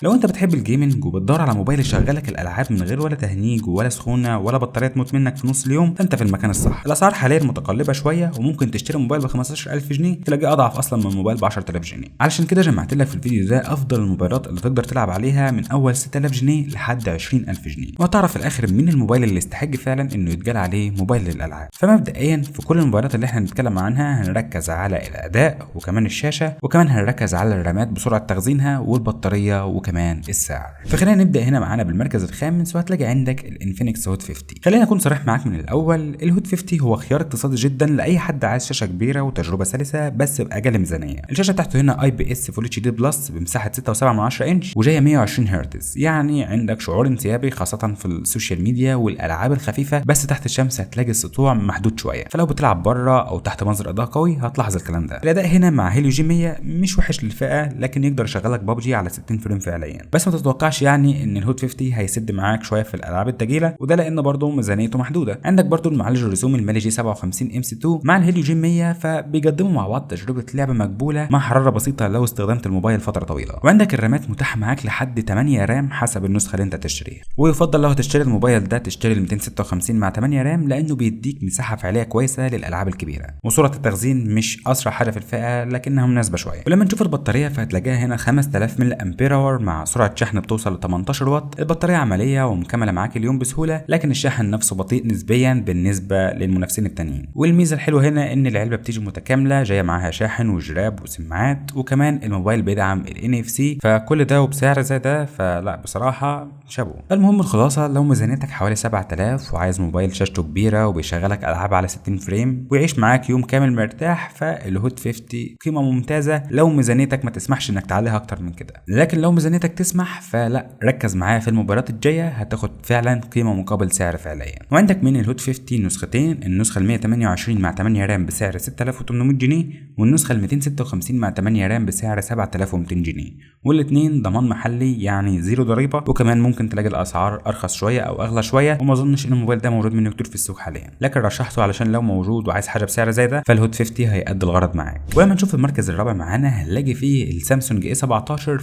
لو انت بتحب الجيمنج وبتدور على موبايل يشغلك الالعاب من غير ولا تهنيج ولا سخونه ولا بطاريه تموت منك في نص اليوم، فانت في المكان الصح. الاسعار حاليا متقلبه شويه، وممكن تشتري موبايل ب 15000 جنيه تلاقيه اضعف اصلا من موبايل ب 10000 جنيه. علشان كده جمعت لك في الفيديو ده افضل الموبايلات اللي تقدر تلعب عليها من اول 6000 جنيه لحد 20000 جنيه، وهتعرف في الاخر مين الموبايل اللي يستحق فعلا انه يتقال عليه موبايل للالعاب. فمبدئيا في كل الموبايلات اللي احنا هنتكلم عنها هنركز على الاداء وكمان الشاشه، وكمان هنركز على الرامات بسرعه تخزينها والبطاريه وكمان السعر. فخلينا نبدا هنا معانا بالمركز الخامس، وهتلاقي عندك الانفينكس هوت 50. خلينا اكون صريح معاك من الاول، الهوت 50 هو خيار اقتصادي جدا لاي حد عايز شاشه كبيره وتجربه سلسه بس باقل ميزانيه. الشاشه بتاعته هنا اي بي اس فول اتش دي بلس بمساحه 6.7 انش وجايه 120 هرتز، يعني عندك شعور انسيابي خاصه في السوشيال ميديا والالعاب الخفيفه، بس تحت الشمس هتلاقي السطوع محدود شويه، فلو بتلعب بره او تحت منظر اضاءه قوي هتلاحظ الكلام ده. الاداء هنا مع هيليو جي 100 مش وحش للفئه، لكن يقدر يشغلك ببجي على 60 فريم فعليا. بس ما تتوقعش يعني ان الهوت 50 هيسد معاك شويه في الالعاب الثقيله، وده لان برضه ميزانيته محدوده. عندك برضه المعالج الرسومي المالي جي 57 ام سي 2 مع الهيليو جي 100، فبيقدموا مع بعض تجربه لعبه مقبوله مع حراره بسيطه لو استخدمت الموبايل فتره طويله. وعندك الرامات متاحه معاك لحد 8 رام حسب النسخه اللي انت تشتريها، ويفضل لو هتشتري الموبايل ده تشتري ال 256 مع 8 رام لانه بيديك مساحه فعليه كويسه للالعاب الكبيره، وصوره التخزين مش اسرع حاجه في الفئه لكنها مناسبه شويه. ولما نشوف البطاريه فهتلاقيها هنا 5000 ملي امبير اور مع سرعه شحن بتوصل ل 18 واط. البطاريه عمليه ومكمله معاك اليوم بسهوله، لكن الشحن نفسه بطيء نسبيا بالنسبه للمنافسين التانيين. والميزه الحلوه هنا ان العلبه بتيجي متكامله، جايه معاها شاحن وجراب وسماعات، وكمان الموبايل بيدعم ال NFC، فكل ده وبسعر زي ده فلا بصراحه شابو. المهم الخلاصه، لو ميزانيتك حوالي 7000 وعايز موبايل شاشته كبيره وبيشغلك العاب على 60 فريم ويعيش معاك يوم كامل مرتاح، فالهوت 50 قيمه ممتازه لو ميزانيتك ما تسمحش انك تعليها اكتر من كده. لكن لو ميزانيتك تسمح فلا، ركز معايا في الموبايلات الجايه هتاخد فعلا قيمه مقابل سعر فعليا. وعندك من الهوت 50 نسختين، النسخه ال 128 مع 8 رام بسعر 6800 جنيه، والنسخه ال 256 مع 8 رام بسعر 7200 جنيه، والاثنين ضمان محلي يعني زيرو ضريبه، وكمان ممكن تلاقي الاسعار ارخص شويه او اغلى شويه، وما اظنش ان الموبايل ده موجود منه كتير في السوق حاليا، لكن رشحته علشان لو موجود وعايز حاجه بسعر زي ده فالهوت 50 هيأدي الغرض معاك. ولما نشوف المركز الرابع معانا هنلاقي فيه السامسونج A17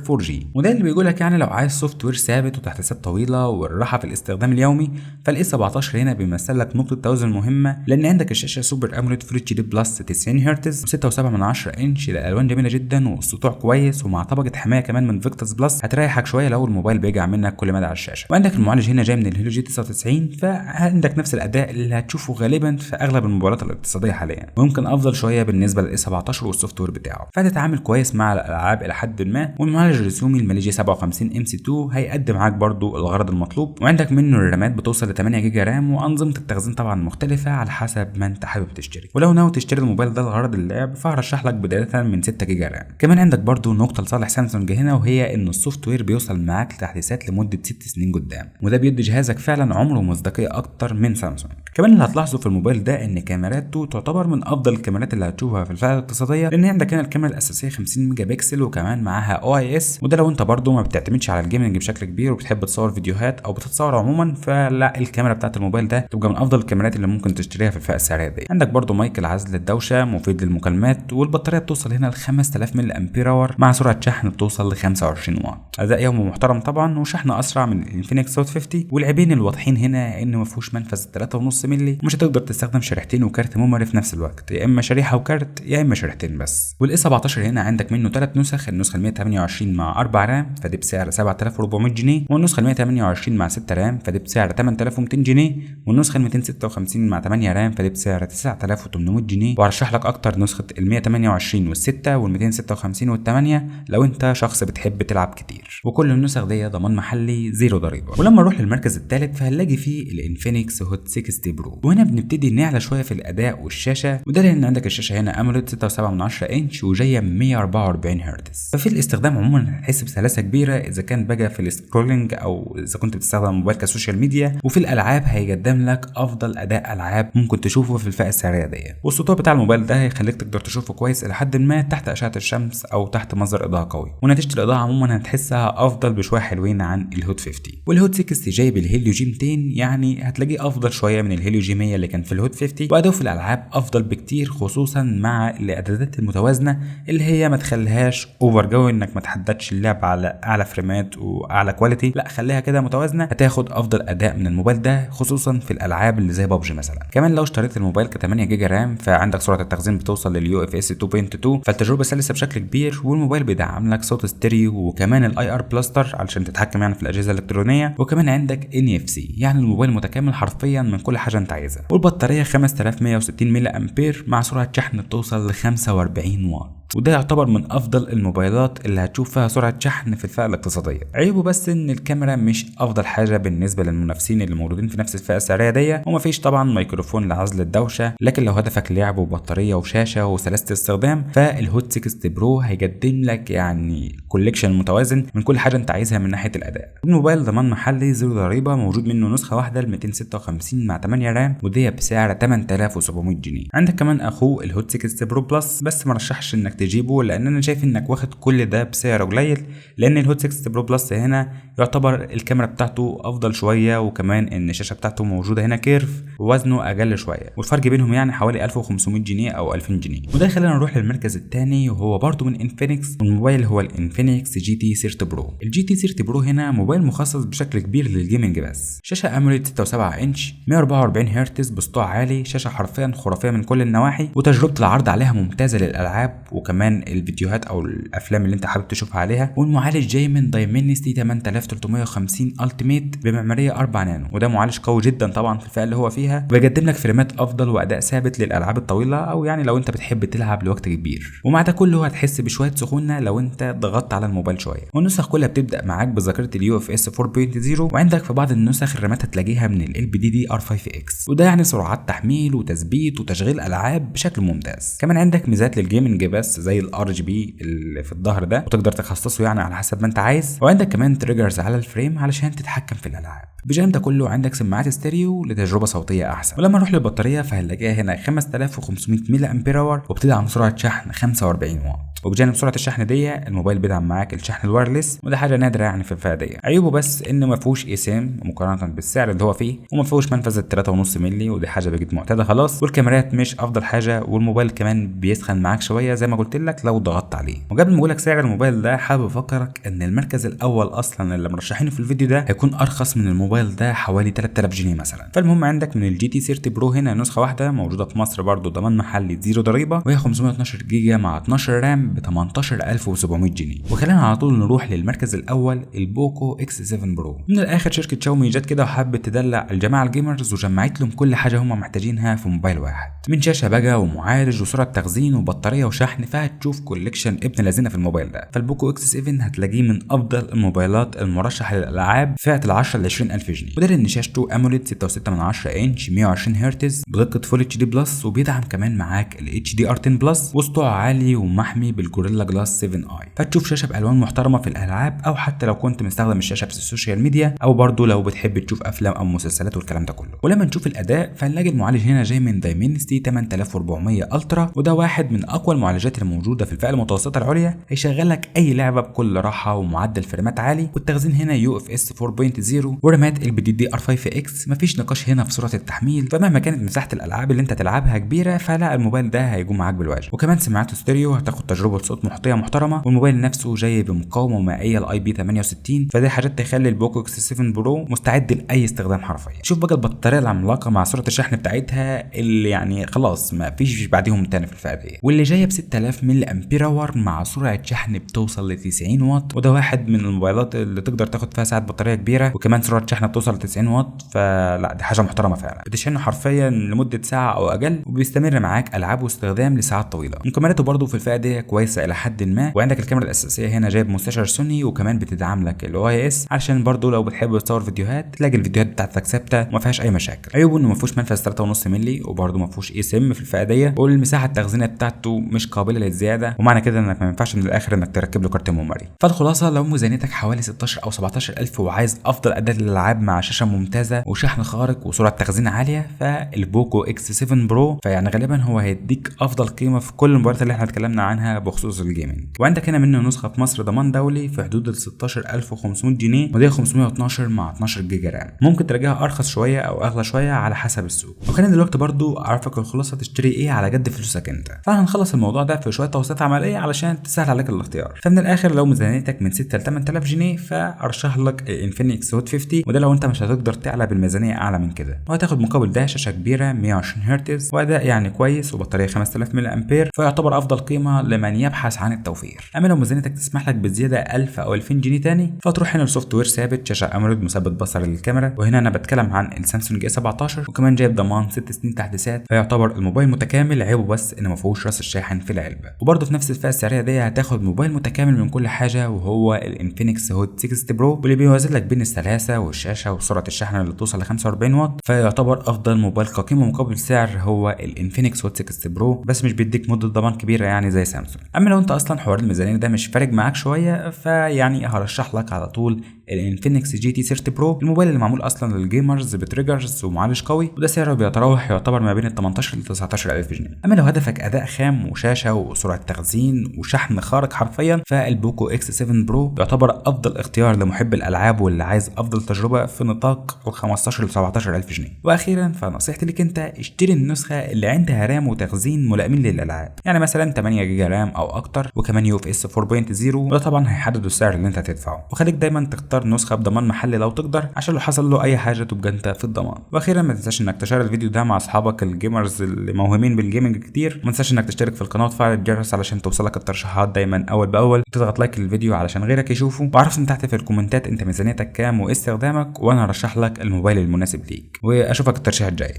4G، وده اللي بيقول لك يعني لو عايز سوفت وير ثابت وتحديثات طويله والراحه في الاستخدام اليومي، فالاي 17 هنا بيمثل لك نقطه توازن مهمه، لان عندك الشاشه سوبر اموليد فول اتش دي بلس 90 هرتز و6.7 انش، الالوان جميله جدا والسطوع كويس، ومع طبقه حمايه كمان من فيكتوس بلس هتريحك شويه لو الموبايل بيجع منك كل مدى على الشاشه. وعندك المعالج هنا جاي من الهيليو جي 99، فعندك نفس الاداء اللي هتشوفه غالبا في اغلب الموبايلات الاقتصاديه حاليا، ويمكن افضل شويه بالنسبه للاي 17 والسوفت وير بتاعه، فهتتعامل كويس مع الالعاب الى حد ما. والمعالج الرسومي المالي جي 57 ام سي 2 هيقدم معاك برضو الغرض المطلوب، وعندك منه الرامات بتوصل ل 8 جيجا رام، وانظمه التخزين طبعا مختلفه على حسب ما انت حابب تشتري. ولو ناوي تشتري الموبايل ده لغرض اللعب فهرشح لك بدايه من 6 جيجا رام. كمان عندك برضو نقطه لصالح سامسونج هنا، وهي ان السوفت وير بيوصل معاك لتحديثات لمده 6 سنين قدام، وده بيدي جهازك فعلا عمر ومصداقيه اكتر من سامسونج. كمان اللي هتلاحظه في الموبايل ده ان كاميراته تعتبر من افضل الكاميرات اللي هتشوفها في الفئه الاقتصاديه، لان عندك هنا الكاميرا الاساسيه 50 ميجا بكسل وكمان معاها OIS، وده لو انت برضو ما بتعتمدش على الجيمنج بشكل كبير وبتحب تصور فيديوهات او بتتصور عموما، فلا الكاميرا بتاعت الموبايل ده تبقى من افضل الكاميرات اللي ممكن تشتريها في الفئه السعريه دي. عندك برضو مايك العزل الدوشه مفيد للمكالمات، والبطاريه بتوصل هنا ل 5000 ملي امبير اور مع سرعه شحن بتوصل ل 25 واط. اداء يومي محترم طبعا، وشحن اسرع من الانفينكس هوت 50. والعيبين الواضحين هنا انه ما فيهوش منفذ 3.5 ملي، ومش هتقدر تستخدم شريحتين وكارت ميموري في نفس الوقت، يا اما شريحه وكارت يا اما شريحتين بس. والاي 17 هنا عندك منه 3 نسخ، النسخه ال 128 مع 4 رام فدي بسعر 7400 جنيه، والنسخه ال 128 مع 6 رام فدي بسعر 8200 جنيه، والنسخه ال 256 مع 8 رام فدي بسعر 9800 جنيه. وارشح لك اكتر نسخه ال 128 وال6 وال 256 وال8 لو انت شخص بتحب تلعب كتير، وكل النسخ دي ضمان محلي زيرو ضريبه. ولما نروح للمركز الثالث فهنلاقي فيه الانفينكس هوت 60 برو، وهنا بنبتدي نعلى شويه في الاداء والشاشه، وده لان عندك الشاشه هنا اموليد 6.7 انش وجايه 144 هرتز، ففي الاستخدام عموما هتحس بسلاسه كبيره اذا كان بقى في السكرولينج او اذا كنت بتستخدم الموبايل كسوشيال ميديا، وفي الالعاب هيقدم لك افضل اداء العاب ممكن تشوفه في الفئه السعريه دي. والسطوع بتاع الموبايل ده هيخليك تقدر تشوفه كويس الى حد ما تحت اشعه الشمس او تحت مصدر اضاءه قوي، ونتيجه الاضاءه عموما هتحسها افضل بشويه حلوين عن الهوت 50. والهوت 60 جايب الهيليو جي 200، يعني هتلاقيه افضل شويه من الهيليو جي 100 اللي كان في الهوت 50، واداؤه في الالعاب افضل بكتير، خصوصا مع الاعدادات المتوازنه اللي هي ما تخليهاش اوفر جو انك ما تحددش اللعب على اعلى فريمات واعلى كواليتي، لا خليها كده متوازنه، هتاخد افضل اداء من الموبايل ده، خصوصا في الالعاب اللي زي ببجي مثلا. كمان لو اشتريت الموبايل ك 8 جيجا رام فعندك سرعه التخزين بتوصل لليو اف اس 2.2، فالتجربه سلسه بشكل كبير، والموبايل بيدعم لك صوت ستيريو وكمان الاي ار بلاستر علشان تتحكم يعني في الاجهزه الالكترونيه، وكمان عندك ان اف سي، يعني الموبايل متكامل حرفيا من كل حاجه انت عايزها. والبطاريه 5160 ملي امبير مع سرعه شحن بتوصل ل 45 واط، وده يعتبر من افضل الموبايلات اللي هتشوف فيها سرعه شحن في الفئه الاقتصاديه. عيبه بس ان الكاميرا مش افضل حاجه بالنسبه للمنافسين اللي موجودين في نفس الفئه السعريه دي، ومفيش طبعا ميكروفون لعزل الدوشه، لكن لو هدفك لعب وبطاريه وشاشه وسلاسه استخدام فالهوت 60 برو هيقدم لك يعني كوليكشن متوازن من كل حاجه انت عايزها من ناحيه الاداء. الموبايل ضمان محلي زيرو ضريبه، موجود منه نسخه واحده ل 256 مع 8 رام، ودي بسعر 8700 جنيه. عندك كمان اخوه الهوت 60 برو بلس، بس ما رشحش انك تجيبه لان انا شايف انك واخد كل ده بسعر قليل، لان الهوت 60 برو بلس هنا يعتبر الكاميرا بتاعته افضل شويه، وكمان ان الشاشه بتاعته موجوده هنا كيرف، ووزنه اقل شويه، والفرق بينهم يعني حوالي 1500 جنيه او 2000 جنيه. وده خلينا نروح للمركز الثاني وهو برضه من انفينكس، والموبايل هو الانفينكس جي تي 30 برو. الجي تي 30 برو هنا موبايل مخصص بشكل كبير للجيمنج بس، شاشه اموليد 6.7 انش 144 هرتز بسطوع عالي، شاشه حرفيا خرافيه من كل النواحي، وتجربه العرض عليها ممتازه للالعاب وكمان الفيديوهات او الافلام اللي انت حابب تشوفها عليها. والمعالج جاي من دايمنستي 8350 التيميت بمعماريه 4 نانو، وده معالج قوي جدا طبعا في الفئه اللي هو فيها، وبيقدم لك فريمات افضل واداء ثابت للالعاب الطويله، او يعني لو انت بتحب تلعب لوقت كبير. ومع ده كله هتحس بشويه سخونه لو انت ضغطت على الموبايل شويه. والنسخ كلها بتبدا معاك بذاكره اليو اف اس 4.0، وعندك في بعض النسخ الرامات هتلاقيها من ال بي دي دي ار 5 اكس، وده يعني سرعات تحميل وتثبيت وتشغيل العاب بشكل ممتاز. كمان عندك ميزات للجيمنج بس زي الار جي بي اللي في الظهر ده، وتقدر تخصصه يعني على حسب ما انت عايز، وعندك كمان تريجرز على الفريم علشان تتحكم في الالعاب. بجانب ده كله عندك سماعات ستيريو لتجربه صوتيه احسن. ولما نروح للبطاريه فهنلاقيها هنا 5500 ملي امبير اور، وبتدعم سرعه شحن 45 واط. وبجانب سرعه الشحن دي الموبايل بيدعم معاك الشحن الوايرلس، وده حاجه نادره يعني في الفئه دي. عيوبه بس انه ما فيهوش اي سيم مقارنه بالسعر اللي هو فيه، وما فيهوش منفذ 3.5 مللي، ودي حاجه بقت معتاده خلاص. والكاميرات مش افضل حاجه، والموبايل كمان بيسخن معاك شويه زي ما قلت لك لو ضغطت عليه. وقبل ما اقول لك سعر الموبايل ده حابب افكرك ان المركز الاول اصلا اللي مرشحينه في الفيديو ده هيكون ارخص من الموبايل ده حوالي 3000 جنيه مثلا. فالمهم عندك من الجي تي 30 برو هنا نسخه واحده موجوده في مصر برضو ضمان محلي زيرو ضريبه، وهي 512 جيجا مع 12 رام ب 18700 جنيه. وخلينا على طول نروح للمركز الاول البوكو اكس 7 برو. من الاخر شركه شاومي جت كده وحبت تدلع الجماعه الجيمرز وجمعت لهم كل حاجه هم محتاجينها في موبايل واحد، من شاشه بقى ومعالج وسرعه تخزين وبطاريه وشحن، فهتشوف كوليكشن ابن لذينه في الموبايل ده. فالبوكو اكس 7 هتلاقيه من افضل الموبايلات المرشحه للالعاب فئه ال 10 ل 20000 جنيه، وده لان شاشته اموليد 6.6 انش 120 هرتز بدقه فول اتش دي بلس، وبيدعم كمان معاك ال اتش دي ار 10 بلس، وسطوع عالي ومحمي بالجوريلا جلاس 7 اي، فتشوف شاشه بالوان محترمه في الالعاب، او حتى لو كنت مستخدم الشاشه في السوشيال ميديا، او برضو لو بتحب تشوف افلام او مسلسلات والكلام ده كله. ولما نشوف الاداء فنلاقي المعالج هنا جاي من دايمنستي 8400 الترا، وده واحد من اقوى المعالجات الموجوده في الفئه المتوسطه العليا، هيشغل لك اي لعبه بكل راحه ومعدل فريمات عالي. والتخزين هنا يو اف اس 4.0 ورامات ال بي دي دي ار 5 اكس، مفيش نقاش هنا في سرعه التحميل، فمهما كانت مساحه الالعاب اللي انت تلعبها كبيره فلا الموبايل ده هيقوم معاك بالواجب. وكمان سماعته ستيريو هتاخد تجربه صوت محيطيه محترمه، والموبايل نفسه جاي بمقاومه مائيه الاي بي 68، فدي حاجات تخلي البوكو اكس 7 برو مستعد لاي استخدام حرفيا. شوف بقى البطاريه العملاقه مع سرعه الشحن بتاعتها اللي يعني خلاص ما فيش بعديهم تاني في الفئه دي، واللي جايه ب 6000 ملي امبير اور مع سرعه شحن بتوصل ل 90 واط، وده واحد من الموبايلات اللي تقدر تاخد فيها ساعه بطاريه كبيره، وكمان سرعه شحن بتوصل ل 90 واط، فلا دي حاجه محترمه فعلا. بتشحنه حرفيا لمده ساعه او اقل، وبيستمر معاك العاب واستخدام لساعات طويله. الكاميرات برضه في الفئه دي كويسه الى حد ما، وعندك الكاميرا الاساسيه هنا جايب مستشعر سوني، وكمان بتدعم لك الاي اس علشان برضه لو بتحب تصور فيديوهات تلاقي الفيديوهات بتاعتك ثابته وما فيهاش اي مشاكل. عيوبه انه ما فيهوش منفذ 3.5 مللي، وبرضه ما فيهوش اي سم في الفئه دي، والمساحه التخزينيه بتاعته مش قابله للزياده، ومعنى كده انك ما ينفعش من الاخر انك تركب له كارت ميموري. فالخلاصه لو ميزانيتك حوالي 16 او 17000 وعايز افضل اداء للالعاب الالعاب مع شاشه ممتازه وشحن خارق وسرعه تخزين عاليه، فالبوكو اكس 7 برو فيعني غالبا هو هيديك افضل قيمه في كل الموبايلات اللي احنا اتكلمنا عنها بخصوص الجيمنج. وعندك هنا منه نسخه في مصر ضمان دولي في حدود ال 16500 جنيه، ودي 512 مع 12 جيجا رام. ممكن تلاقيها ارخص شويه او اغلى شويه على حسب السوق. وخلينا دلوقتي برضو اعرفك الخلاصه تشتري ايه على قد فلوسك انت. فهنخلص الموضوع ده في شويه توصيات عمليه علشان تسهل عليك الاختيار. فمن الاخر لو ميزانيتك من 6 ل 8000 جنيه فارشح لك الانفينكس هوت 50، وده لو انت مش هتقدر تعلى بالميزانيه اعلى من كده. وهتاخد مقابل ده شاشه كبيره 120 هرتز واداء يعني كويس وبطاريه 5000 ملي امبير، فيعتبر افضل قيمه لمن يبحث عن التوفير. اما لو ميزانيتك تسمح لك بزياده 1000 او 2000 جنيه تاني فتروح هنا لسوفت وير ثابت، شاشه اموليد مثبت بصري للكاميرا، وهنا انا بتكلم عن السامسونج A 17 وكمان جايب ضمان 6 سنين تحديثات، فيعتبر الموبايل متكامل. عيبه بس ان ما فيهوش راس الشاحن في العلبه. وبرده في نفس الفئه السعريه دي هتاخد موبايل متكامل من كل حاجه وهو الانفينكس هوت 60 برو، واللي بيوازن لك بين السلاسه والشاشه وسرعه الشحن اللي توصل ل 45 واط، فيعتبر افضل موبايل كقيمه مقابل سعر هو الانفينكس هوت 60 برو، بس مش بيديك مده ضمان كبيره يعني زي سامسونج. اما لو انت اصلا حوار الميزانيه ده مش فارق معاك شويه فيعني هرشح لك على طول الانفينكس جي تي 30 برو، الموبايل اللي معمول اصلا للجيمرز بتريجرز ومعالج قوي، وده سعره بيتراوح يعتبر ما بين ال 18 ل 19000 جنيه. اما لو هدفك اداء خام وشاشه وسرعه تخزين وشحن خارق حرفيا فالبوكو اكس 7 برو يعتبر افضل اختيار لمحب الالعاب واللي عايز افضل تجربه في نطاق ال 15 ل 17000 جنيه. واخيرا فنصيحتي لك انت اشتري النسخه اللي عندها رام وتخزين ملائمين للالعاب، يعني مثلا 8 جيجا رام او اكتر وكمان يو اف اس 4.0، وده طبعا هيحدد السعر اللي انت هتدفعه. وخليك دايما تختار نسخه بضمان محلي لو تقدر عشان لو حصل له اي حاجه تبقى انت في الضمان. واخيرا ما تنساش انك تشارك الفيديو ده مع اصحابك الجيمرز اللي موهومين بالجيمنج كتير، وما تنساش انك تشترك في القناه وتفعل الجرس علشان توصلك الترشيحات دايما اول باول، وتضغط لايك للفيديو علشان غيرك يشوفه، وعرفني تحت في الكومنتات انت ميزانيتك كام وايه استخدامك وانا هرشح لك الموبايل المناسب ليك، واشوفك الترشيح الجاي.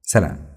سلام.